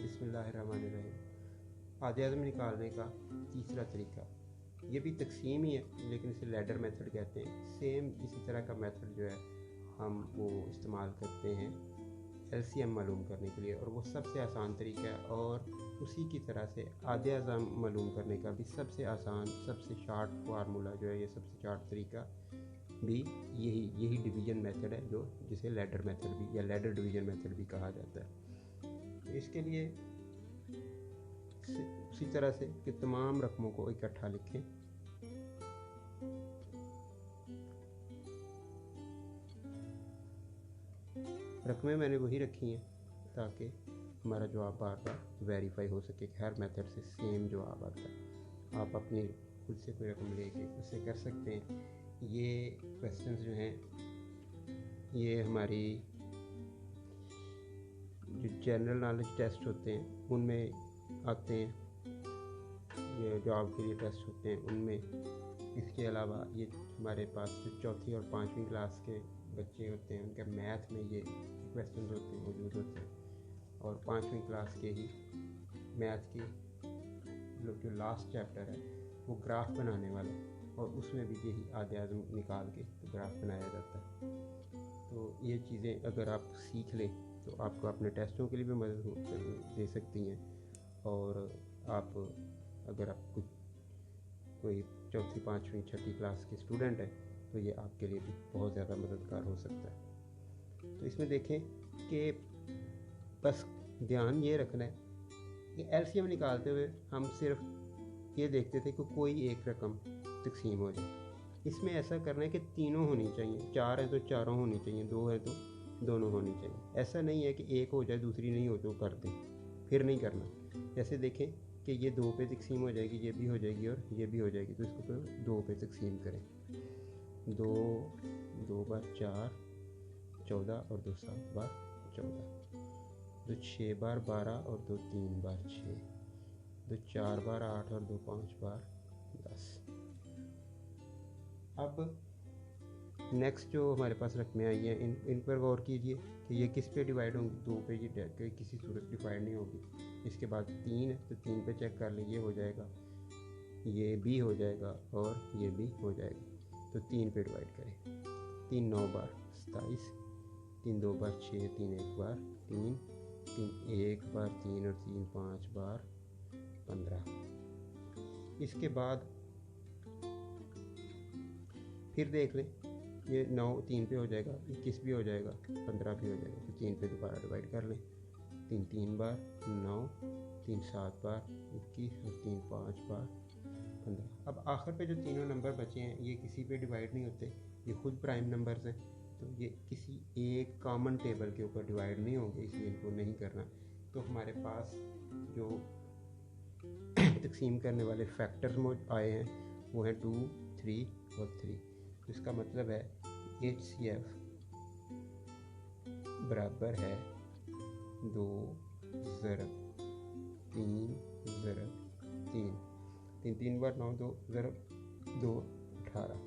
बिस्मिल्लाहिर्रहमानिर्रहीम। आधे-आधम निकालने का तीसरा तरीका, ये भी तकसीम ही है लेकिन इसे लैडर मेथड कहते हैं। सेम इसी तरह का मेथड जो है हम वो इस्तेमाल करते हैं एलसीएम मालूम करने के लिए, और वो सबसे आसान तरीका है। और उसी की तरह से आधे-आधम मालूम करने का भी सबसे आसान, सबसे शार्ट फार्मूला जो है, ये सबसे शार्ट तरीका भी यही डिवीज़न मेथड है, जो जिसे लैडर मेथड भी या लैडर डिवीज़न मेथड भी कहा जाता है। तो इसके लिए उसी तरह से कि तमाम रकमों को इकट्ठा लिखें। रकमें मैंने वही रखी हैं ताकि हमारा जवाब बार बार वेरीफाई हो सके कि हर मेथड से सेम जवाब आता है। आप अपनी खुद से कोई रकम लेके उससे कर सकते हैं। ये क्वेश्चंस जो हैं ये हमारी जो जनरल नॉलेज टेस्ट होते हैं उनमें आते हैं, ये जॉब के लिए टेस्ट होते हैं उनमें। इसके अलावा ये हमारे पास जो चौथी और पाँचवीं क्लास के बच्चे होते हैं उनके मैथ में ये क्वेश्चन होते हैं, मौजूद होते हैं। और पाँचवीं क्लास के ही मैथ की जो लास्ट चैप्टर है वो ग्राफ बनाने वाला, और उसमें भी यही आधे-आधम निकाल के तो ग्राफ बनाया जाता है। तो ये चीज़ें अगर आप सीख लें तो आपको अपने टेस्टों के लिए भी मदद दे सकती हैं। और आप अगर आप कोई चौथी, पाँचवीं, छठी क्लास के स्टूडेंट हैं तो ये आपके लिए भी बहुत ज़्यादा मददगार हो सकता है। तो इसमें देखें कि बस ध्यान ये रखना है कि एलसीएम निकालते हुए हम सिर्फ ये देखते थे कि कोई एक रकम तकसीम हो जाए। इसमें ऐसा करना है कि तीनों होनी चाहिए, 4 है तो चारों होनी चाहिए, 2 है तो दोनों होनी चाहिए। ऐसा नहीं है कि एक हो जाए दूसरी नहीं हो तो कर दें, फिर नहीं करना। जैसे देखें कि ये 2 पे तकसीम हो जाएगी, ये भी हो जाएगी और ये भी हो जाएगी, तो इसको 2 पे तकसीम करें। 2 बार 4 14 और 2 7 बार 14, 2 6 बार 12 और 2 3 बार 6, 2 4 बार 8 और 2 5 बार 10। अब नेक्स्ट जो हमारे पास रकमें आई हैं इन पर गौर कीजिए कि ये किस पे डिवाइड होंगी। 2 पे ये किसी सूरत डिवाइड नहीं होगी। इसके बाद 3 है तो 3 पे चेक कर लें, ये हो जाएगा, ये भी हो जाएगा और ये भी हो जाएगा। तो 3 पे डिवाइड करें। 3 9 बार 27, 3 2 बार 6, 3 1 बार 3, 3 1 बार 3 और 3 5 बार 15। इसके बाद फिर देख लें, ये 9 3 पे हो जाएगा, 21 भी हो जाएगा, 15 भी हो जाएगा। तो 3 पे दोबारा डिवाइड कर लें। 3 3 बार 9, 3 7 बार 21 और 3 5 बार 15। अब आखिर पे जो तीनों नंबर बचे हैं ये किसी पे डिवाइड नहीं होते, ये खुद प्राइम नंबर्स हैं, तो ये किसी एक कॉमन टेबल के ऊपर डिवाइड नहीं होंगे, इसलिए इनको नहीं करना। तो हमारे पास जो तकसीम करने वाले फैक्टर्स आए हैं वो हैं 2 3 और 3। तो इसका मतलब है HCF बराबर है 2 ज़रब 3 ज़रब 3, 3 3 बार 9, 2 ज़रब 2 18।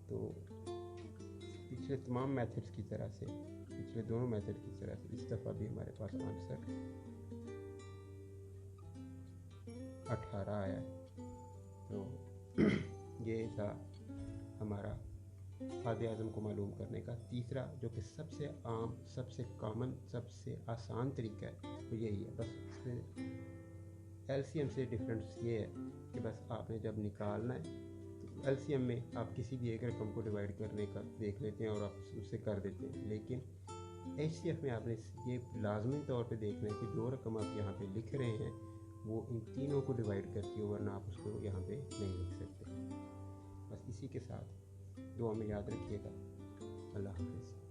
तो पिछले तमाम मेथड्स की तरह से, पिछले दोनों मेथड की तरह से इस दफ़ा भी हमारे पास आंसर 18 आया है। तो ये था हमारा आधे-आधम को मालूम करने का तीसरा, जो कि सबसे आम, सबसे कॉमन, सबसे आसान तरीका है, तो यही है। बस इसमें एलसीएम से डिफरेंस ये है कि बस आपने जब निकालना है तो एलसीएम में आप किसी भी एक रकम को डिवाइड करने का देख लेते हैं और आप उससे कर देते हैं, लेकिन एचसीएफ में आपने ये लाजमी तौर पे देखना है कि जो रकम आप यहाँ पे लिख रहे हैं वो इन तीनों को डिवाइड करती हो, वरना आप उसको यहाँ पे नहीं लिख सकते। बस इसी के साथ दुआ में याद रखिएगा। अल्लाह हाफ़िज़।